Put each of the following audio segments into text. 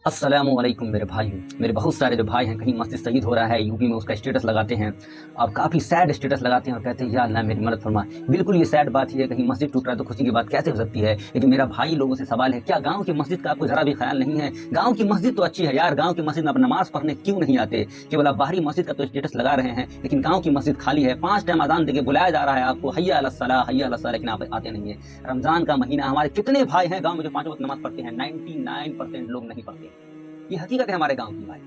अस्सलामुअलैकुम मेरे भाइयों। मेरे बहुत सारे जो भाई हैं, कहीं मस्जिद शहीद हो रहा है यूपी में, उसका स्टेटस लगाते हैं और काफ़ी सैड स्टेटस लगाते हैं और कहते हैं या अल्लाह मेरी मदद फरमा। बिल्कुल ये सैड बात ही है, कहीं मस्जिद टूट रहा है तो खुशी की बात कैसे हो सकती है। लेकिन मेरा भाई लोगों से सवाल है, क्या गाँव की मस्जिद का आपको ज़रा भी ख्याल नहीं है? गाँव की मस्जिद तो अच्छी है यार, गाँव की मस्जिद में आप नमाज़ पढ़ने क्यों नहीं आते? केवल आप बाहरी मस्जिद का तो स्टेटस लगा रहे हैं, लेकिन गाँव की मस्जिद खाली है। 5 टाइम अज़ान देके बुलाया जा रहा है आपको, हैया अलस सलाह हैया अलस सलाह, लेकिन आप आते नहीं है। रमज़ान का महीना, हमारे कितने भाई हैं गाँव में जो 5 वक्त नमाज़ पढ़ते हैं? 99% लोग नहीं पढ़ते। ये हकीकत है हमारे गांव की भाई।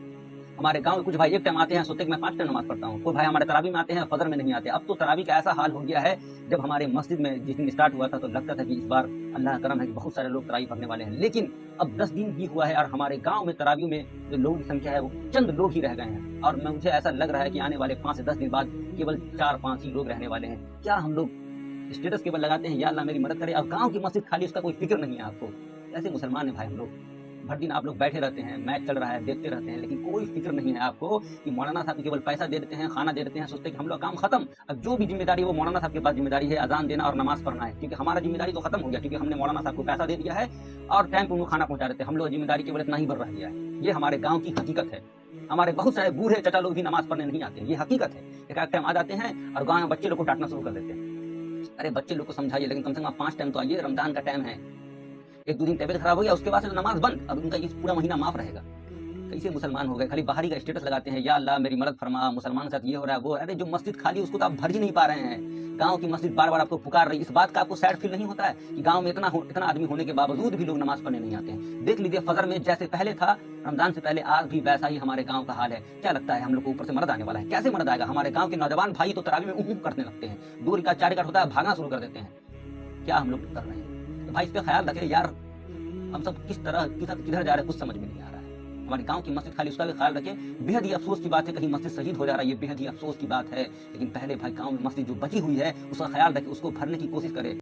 हमारे गांव में कुछ भाई एक टाइम आते हैं, सोचते हैं कि मैं 5 टाइम नमाज पढ़ता हूँ। कोई भाई हमारे तरावी में आते हैं, फजर में नहीं आते। अब तो तरावी का ऐसा हाल हो गया है, जब हमारे मस्जिद में जिस दिन स्टार्ट हुआ था तो लगता था कि इस बार अल्लाह करम है कि बहुत सारे लोग तरावी पढ़ने वाले हैं, लेकिन अब 10 दिन ही हुआ है और हमारे गांव में तरावी में जो लोगों की संख्या है वो चंद लोग ही रह गए हैं। और मुझे ऐसा लग रहा है कि आने वाले 5 से 10 दिन बाद केवल 4-5 ही लोग रहने वाले हैं। क्या हम लोग स्टेटस केवल लगाते हैं या अल्लाह मेरी मदद करे, और गांव की मस्जिद खाली, उसका कोई फिक्र नहीं है आपको? ऐसे मुसलमान है भाई हम लोग। भर दिन आप लोग बैठे रहते हैं, मैच चल रहा है देखते रहते हैं, लेकिन कोई फिक्र नहीं है आपको कि मौलाना साहब केवल पैसा दे देते हैं, खाना दे देते हैं, सोचते हैं कि हम लोग काम खत्म। अब जो भी जिम्मेदारी है वो मौलाना साहब के पास जिम्मेदारी है, अजान देना और नमाज पढ़ना है, क्योंकि हमारा जिम्मेदारी तो खत्म हो गया, क्योंकि हमने मौलाना साहब को पैसा दे दिया है और टाइम पर उनको खाना पहुंचा देते हैं। हम लोग जिम्मेदारी केवल इतना ही भर रह गया है। ये हमारे गाँव की हकीकत है। हमारे बहुत सारे बूढ़े चचा लोग भी नमाज पढ़ने नहीं आते, ये हकीकत है। एक टाइम आ जाते हैं और गाँव में बच्चे लोग को डांटना शुरू कर देते हैं। अरे बच्चे लोग को समझाइए, लेकिन कम से कम 5 टाइम तो आइए, रमजान का टाइम है। 1-2 दिन तबीयत खराब हो गया, उसके बाद से तो नमाज बंद। अब उनका ये पूरा महीना माफ रहेगा। कैसे मुसलमान हो गए, खाली बाहरी का स्टेटस लगाते हैं, या अल्लाह मेरी मदद फरमा, मुसलमान के साथ ये हो रहा है वो। अरे जो मस्जिद खाली उसको तो आप भर ही नहीं पा रहे हैं। गांव की मस्जिद बार बार आपको पुकार रही है, इस बात का आपको सैड फील नहीं होता है कि गांव में इतना आदमी होने के बावजूद भी लोग नमाज पढ़ने नहीं आते हैं? देख लीजिए, फजर में जैसे पहले था, रमजान से पहले, आज भी वैसा ही हमारे गांव का हाल है। क्या लगता है हम लोग को ऊपर से मदद आने वाला है? कैसे मदद आएगा? हमारे गांव के नौजवान भाई तो तरावी में करने लगते हैं, 2 रिकात 4 रिकात होता है, भागना शुरू कर देते हैं। क्या हम लोग कर रहे हैं? तो भाई इस पे ख्याल रखें यार। हम सब किस तरह किधर जा रहे हैं कुछ समझ में नहीं आ रहा है। हमारे गांव की मस्जिद खाली, उसका भी ख्याल रखें। बेहद ही अफसोस की बात है, कहीं मस्जिद शहीद हो जा रहा है, ये बेहद ही अफसोस की बात है। लेकिन पहले भाई गांव में मस्जिद जो बची हुई है उसका ख्याल रखें, उसको भरने की कोशिश करें।